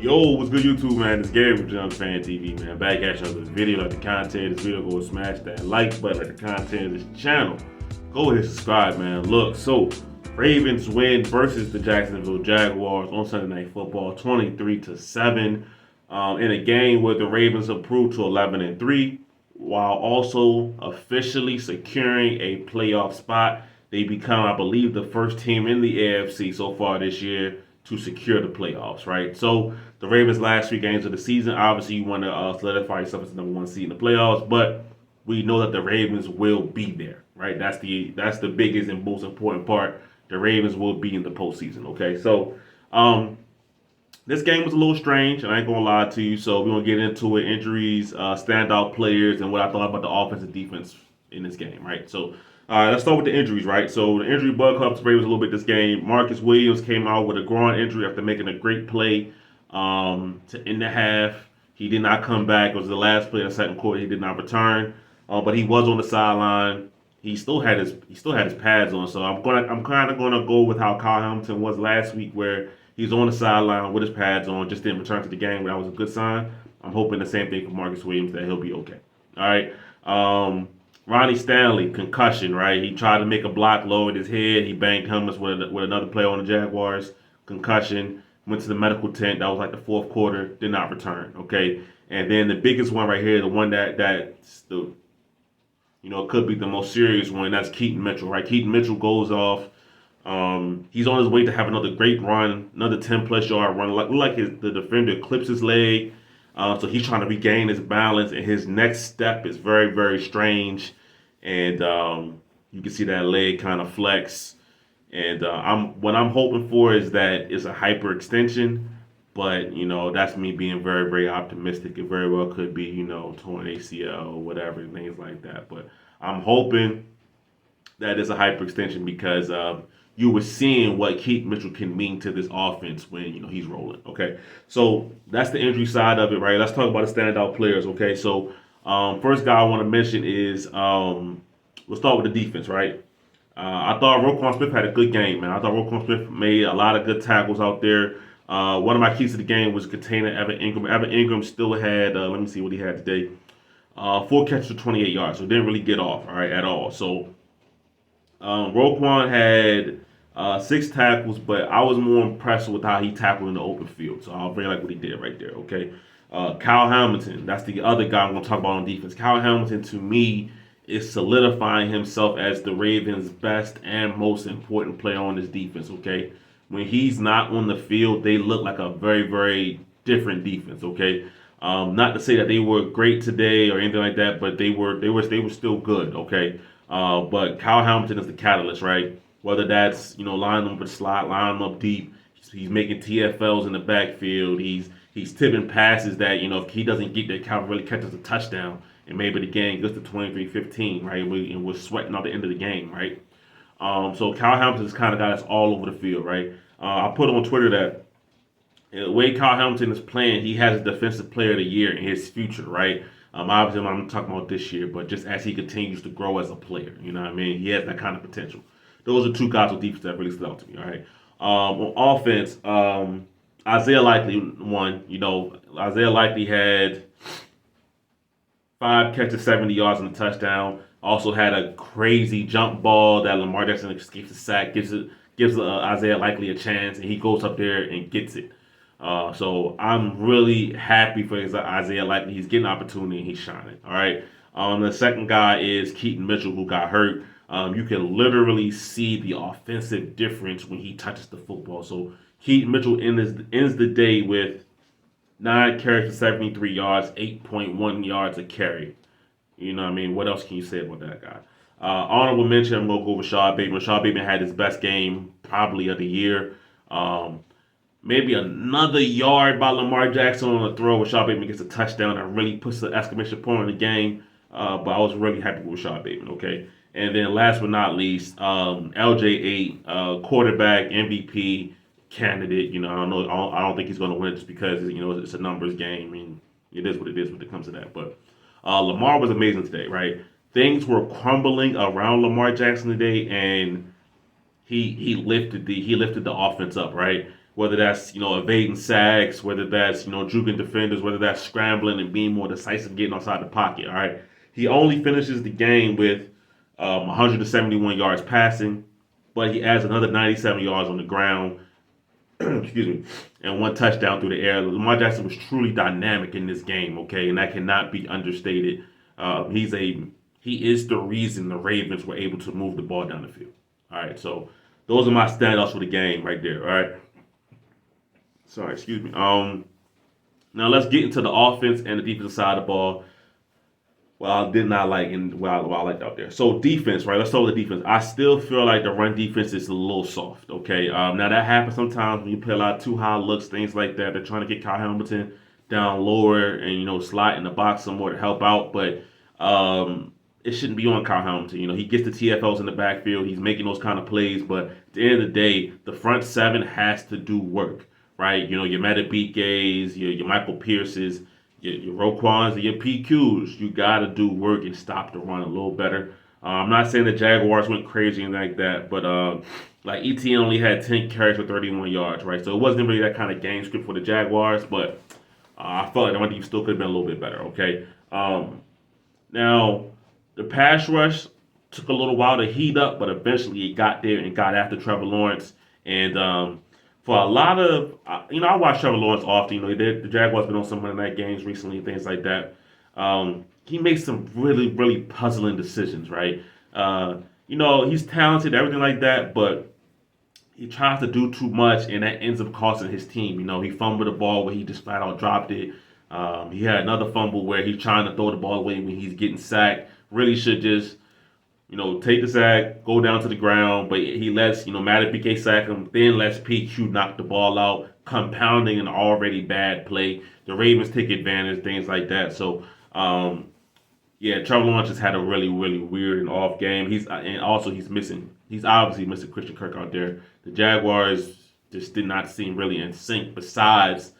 Yo, what's good YouTube, man? It's Gary from John Fan TV, man. Back at you with this video. Like the content of this video, go smash that like button. Like the content of this channel, go ahead and subscribe, man. Look, so Ravens win versus the Jacksonville Jaguars on Sunday Night Football, 23-7, in a game where the Ravens improved to 11-3, while also officially securing a playoff spot. They become, I believe, the first team in the AFC so far this year to secure the playoffs, right? So the Ravens' last 3 games of the season, obviously you want to solidify yourself as the #1 seed in the playoffs, but we know that the Ravens will be there, right? That's the biggest and most important part. The Ravens will be in the postseason, okay? So this game was a little strange, and I ain't gonna lie to you. So we're gonna get into it: injuries, standout players, and what I thought about the offense and defense in this game, right? So let's start with the injuries, right? So the injury bug caught the Ravens a little bit this game. Marcus Williams came out with a groin injury after making a great play to end the half. He did not come back. It was the last play of the second quarter. He did not return, but he was on the sideline. He still had his pads on. So I'm kind of gonna go with how Kyle Hamilton was last week, where he's on the sideline with his pads on, just didn't return to the game. That was a good sign. I'm hoping the same thing for Marcus Williams, that he'll be okay. All right. Ronnie Stanley, concussion, right? He tried to make a block, lowered his head. He banged helmets with another player on the Jaguars. Concussion. Went to the medical tent. That was like the fourth quarter. Did not return. Okay. And then the biggest one right here, the one that's the, could be the most serious one. That's Keaton Mitchell, right? Keaton Mitchell goes off. He's on his way to have another great run, another 10+ yard run. The defender clips his leg. So he's trying to regain his balance, and his next step is very, very strange. And you can see that leg kind of flex. And what I'm hoping for is that it's a hyperextension, but that's me being very, very optimistic. It very well could be torn ACL or whatever, things like that. But I'm hoping that it's a hyperextension because you were seeing what Keith Mitchell can mean to this offense when he's rolling. Okay, so that's the injury side of it, right? Let's talk about the standout players. Okay, so first guy I want to mention is we'll start with the defense, right? I thought Roquan Smith had a good game, man. I thought Roquan Smith made a lot of good tackles out there. One of my keys to the game was containing Evan Ingram. Evan Ingram still had, let me see what he had today. 4 catches for 28 yards, so didn't really get off, all right, at all. So Roquan had 6 tackles, but I was more impressed with how he tackled in the open field. So I really like what he did right there, okay? Kyle Hamilton, that's the other guy I'm going to talk about on defense. Kyle Hamilton, to me, is solidifying himself as the Ravens' best and most important player on this defense, okay? When he's not on the field, they look like a very, very different defense, okay? Not to say that they were great today or anything like that, but they were still good, okay? But Kyle Hamilton is the catalyst, right? Whether that's lining them up the slot, lining them up deep, he's making TFLs in the backfield. He's tipping passes that if he doesn't get that, Kyle really catches a touchdown, and maybe the game goes to 23-15, right? And we're sweating out the end of the game, right? So Kyle Hamilton is the kind of guy that's all over the field, right? I put on Twitter that the way Kyle Hamilton is playing, he has a Defensive Player of the Year in his future, right? Obviously, I'm not talking about this year, but just as he continues to grow as a player, you know what I mean? He has that kind of potential. Those are 2 guys on defense that really stood out to me, all right? On offense, Isaiah Likely won. Isaiah Likely had 5 catches, 70 yards, and a touchdown. Also had a crazy jump ball that Lamar Jackson escapes the sack, gives Isaiah Likely a chance, and he goes up there and gets it. So I'm really happy for Isaiah Likely. He's getting opportunity and he's shining. All right. The second guy is Keaton Mitchell, who got hurt. You can literally see the offensive difference when he touches the football. So Keaton Mitchell ends the day with 9 carries for 73 yards, 8.1 yards a carry. You know what I mean? What else can you say about that guy? Honorable mention, I'm going to go with Rashad Bateman. Rashad Bateman had his best game probably of the year. Maybe another yard by Lamar Jackson on a throw. Rashad Bateman gets a touchdown that really puts the exclamation point on the game. But I was really happy with Rashad Bateman, okay? And then last but not least, LJ8, quarterback, MVP candidate. I don't think he's going to win it just because it's a numbers game, and it is what it is when it comes to that. But Lamar was amazing today, right? Things were crumbling around Lamar Jackson today, and he lifted the offense up, right? whether that's evading sacks, whether that's juking defenders, whether that's scrambling and being more decisive, getting outside the pocket. All right, he only finishes the game with 171 yards passing, but he adds another 97 yards on the ground. Excuse me, and one touchdown through the air. Lamar Jackson was truly dynamic in this game. Okay, and that cannot be understated. He is the reason the Ravens were able to move the ball down the field. All right, so those are my standouts for the game right there. All right. Sorry, excuse me. Now let's get into the offense and the defensive side of the ball. Well, I did not like and well, I liked out there. So defense, right? Let's start with the defense. I still feel like the run defense is a little soft. Okay. Now that happens sometimes when you play a lot of too high looks, things like that. They're trying to get Kyle Hamilton down lower and slide in the box some more to help out, but it shouldn't be on Kyle Hamilton. He gets the TFLs in the backfield. He's making those kind of plays, but at the end of the day, the front seven has to do work, right? Your Matabikes, your Michael Pierces, your Roquans, and your PQs. You got to do work and stop the run a little better. I'm not saying the Jaguars went crazy and like that, but like ETN only had 10 carries for 31 yards, right? So it wasn't really that kind of game script for the Jaguars, but I felt like the run defense still could have been a little bit better, okay? Now, the pass rush took a little while to heat up, but eventually it got there and got after Trevor Lawrence. And for a lot of, I watch Trevor Lawrence often. The Jaguars been on some Monday night games recently, things like that. He makes some really, really puzzling decisions, right? He's talented, everything like that, but he tries to do too much, and that ends up costing his team. He fumbled the ball where he just flat out dropped it. He had another fumble where he's trying to throw the ball away when he's getting sacked. Really should just take the sack, go down to the ground, but he lets, Matabike sack him, then lets PQ knock the ball out, compounding an already bad play. The Ravens take advantage, things like that. So, Trevor Lawrence just had a really, really weird and off game. He's obviously missing Christian Kirk out there. The Jaguars just did not seem really in sync. Besides,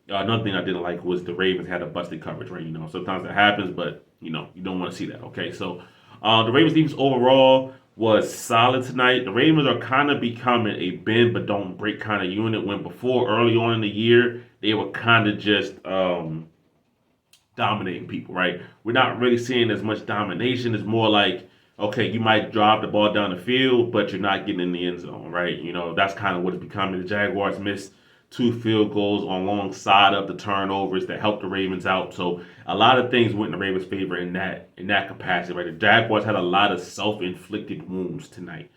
another thing I didn't like was the Ravens had a busted coverage, right? Sometimes that happens, but, you don't want to see that, okay? So, the Ravens defense overall was solid tonight. The Ravens are kind of becoming a bend but don't break kind of unit. When before, early on in the year, they were kind of just dominating people, right? We're not really seeing as much domination. It's more like, okay, you might drive the ball down the field, but you're not getting in the end zone, right? That's kind of what it's becoming. The Jaguars missed 2 field goals alongside of the turnovers that helped the Ravens out. So a lot of things went in the Ravens' favor in that capacity. Right, the Jaguars had a lot of self-inflicted wounds tonight.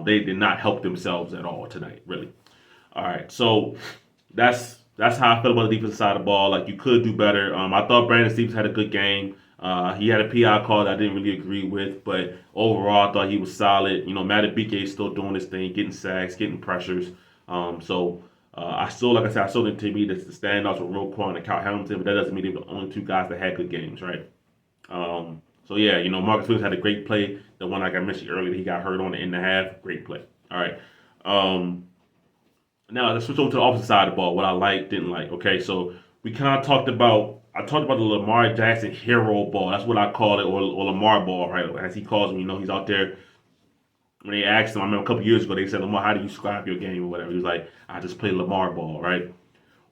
They did not help themselves at all tonight, really. All right, so that's how I feel about the defensive side of the ball. Like, you could do better. I thought Brandon Stevens had a good game. He had a PI call that I didn't really agree with, but overall I thought he was solid. Matabike is still doing his thing, getting sacks, getting pressures. I still think to me that the standouts were Roquan and Kyle Hamilton, but that doesn't mean they were the only 2 guys that had good games, right? Marcus Williams had a great play. The one like I mentioned earlier, he got hurt on the end and a half. Great play. All right. Now let's switch over to the opposite side of the ball. What I liked, didn't like. Okay, so we kind of talked about. I talked about the Lamar Jackson hero ball. That's what I call it, or Lamar ball, right? As he calls him. He's out there. When they asked him, I remember a couple years ago, they said, Lamar, how do you describe your game or whatever? He was like, I just play Lamar ball, right?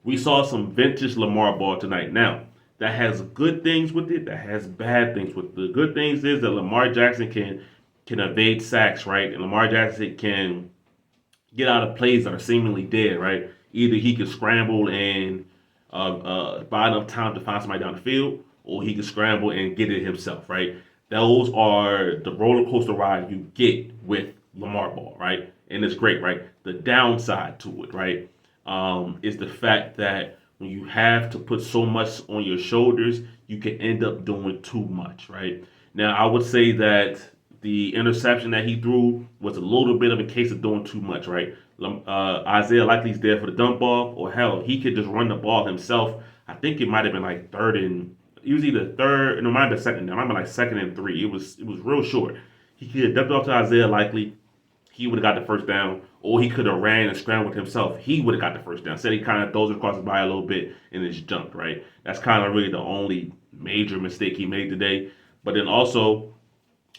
We saw some vintage Lamar ball tonight. Now, that has good things with it, that has bad things with it. The good things is that Lamar Jackson can evade sacks, right? And Lamar Jackson can get out of plays that are seemingly dead, right? Either he can scramble and buy enough time to find somebody down the field, or he can scramble and get it himself, right? Those are the roller coaster ride you get with Lamar ball, right? And it's great, right? The downside to it, right, is the fact that when you have to put so much on your shoulders, you can end up doing too much, right? Now, I would say that the interception that he threw was a little bit of a case of doing too much, right? Isaiah Likely's there for the dump ball, or hell, he could just run the ball himself. I think it might have been like it was either third, no, it might have been second down. It might have been like 2nd and 3. It was real short. He could have dumped off to Isaiah Likely. He would have got the first down, or he could have ran and scrambled himself. He would have got the first down. Said he kind of throws it across his body a little bit and just jumped, right? That's kind of really the only major mistake he made today. But then also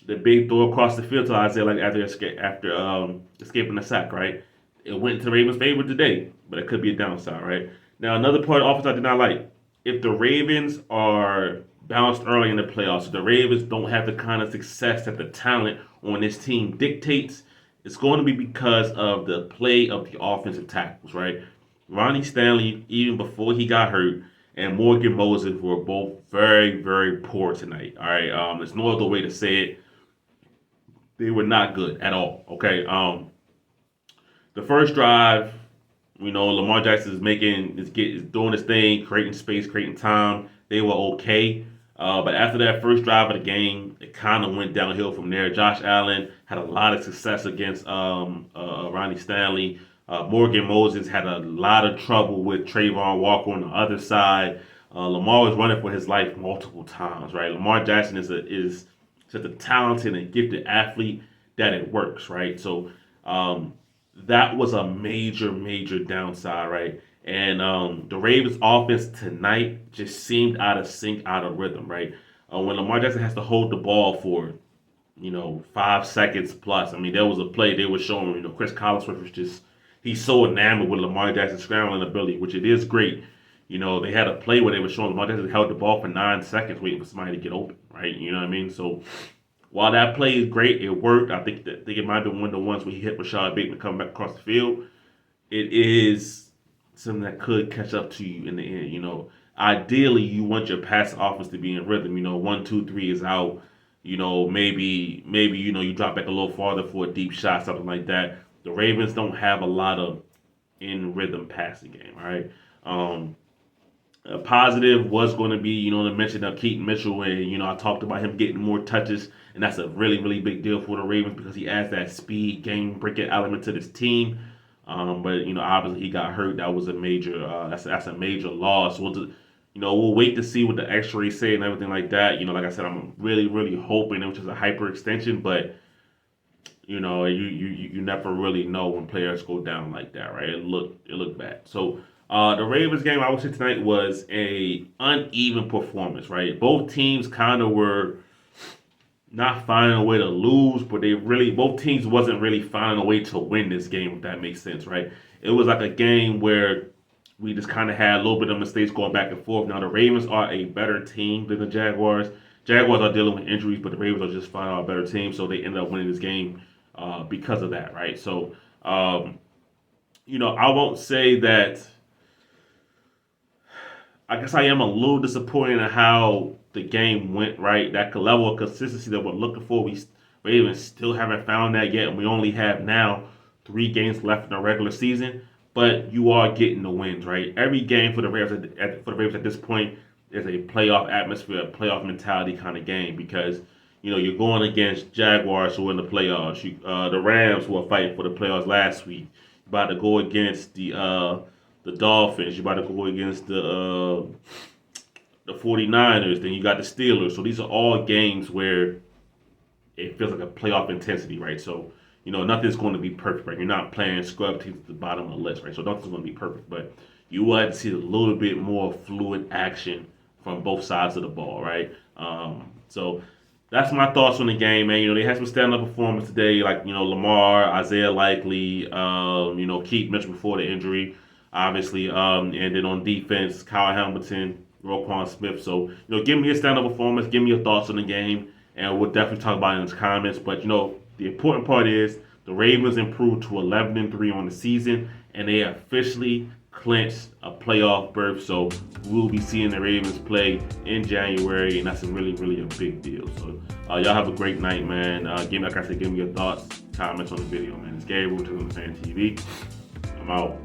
the big throw across the field to Isaiah Likely after escaping the sack, right? it went to the Ravens' favor today, but it could be a downside, right? Now, another part of the offense I did not like. If the Ravens are bounced early in the playoffs, if the Ravens don't have the kind of success that the talent on this team dictates, it's going to be because of the play of the offensive tackles, right? Ronnie Stanley, even before he got hurt, and Morgan Moses were both very, very poor tonight. All right, there's no other way to say it. They were not good at all. Okay, the first drive, Lamar Jackson is doing his thing, creating space, creating time. They were okay. But after that first drive of the game, it kind of went downhill from there. Josh Allen had a lot of success against Ronnie Stanley. Morgan Moses had a lot of trouble with Trayvon Walker on the other side. Lamar was running for his life multiple times, right? Lamar Jackson is such a talented and gifted athlete that it works, right? So that was a major, major downside, right? And the Ravens offense tonight just seemed out of sync, out of rhythm, right? When Lamar Jackson has to hold the ball for, 5 seconds plus. I mean, there was a play they were showing, Chris Collinsworth was just, he's so enamored with Lamar Jackson's scrambling ability, which it is great. They had a play where they were showing Lamar Jackson held the ball for 9 seconds waiting for somebody to get open, right? You know what I mean? So while that play is great, it worked. I think it might have been one of the ones where he hit Rashad Bateman coming back across the field. It is something that could catch up to you in the end. Ideally, you want your pass offense to be in rhythm. 1, 2, 3 is out. Maybe you drop back a little farther for a deep shot, something like that. The Ravens don't have a lot of in rhythm passing game. All right. A positive was going to be, the mention of Keaton Mitchell, and I talked about him getting more touches, and that's a really, really big deal for the Ravens because he adds that speed, game-breaking element to this team. But obviously he got hurt. That was a major. That's a major loss. We'll wait to see what the X-rays say and everything like that. Like I said, I'm really, really hoping it was just a hyperextension, but you never really know when players go down like that, right? It looked bad. So the Ravens game, I would say tonight was a uneven performance, right? Both teams kind of were not finding a way to lose, but both teams wasn't really finding a way to win this game, if that makes sense, right? It was like a game where we just kind of had a little bit of mistakes going back and forth. Now, the Ravens are a better team than the Jaguars. Jaguars are dealing with injuries, but the Ravens are just flat out a better team, so they ended up winning this game because of that, right? So, I won't say that. I guess I am a little disappointed in how the game went, right? That level of consistency that we're looking for, we Ravens still haven't found that yet, and we only have now 3 games left in the regular season. But you are getting the wins, right? Every game for the Ravens at this point is a playoff atmosphere, a playoff mentality kind of game because you're going against Jaguars who are in the playoffs, the Rams who are fighting for the playoffs last week. You're about to go against the Dolphins. You're about to go against the 49ers. Then you got the Steelers. So these are all games where it feels like a playoff intensity, right? So, nothing's going to be perfect, right? You're not playing scrub teams at the bottom of the list, right? So nothing's going to be perfect. But you will have to see a little bit more fluid action from both sides of the ball, right? So that's my thoughts on the game, man. They had some stand-up performance today, like, Lamar, Isaiah Likely, Keith Mitchell before the injury, obviously. And then on defense, Kyle Hamilton, Roquan Smith. So, give me a stand-up performance. Give me your thoughts on the game. And we'll definitely talk about it in the comments. But, the important part is the Ravens improved to 11-3 on the season. And they officially clinched a playoff berth. So, we'll be seeing the Ravens play in January. And that's really, really a big deal. So, y'all have a great night, man. Like I said, give me your thoughts, comments on the video, man. It's Gabriel, Fan TV. I'm out.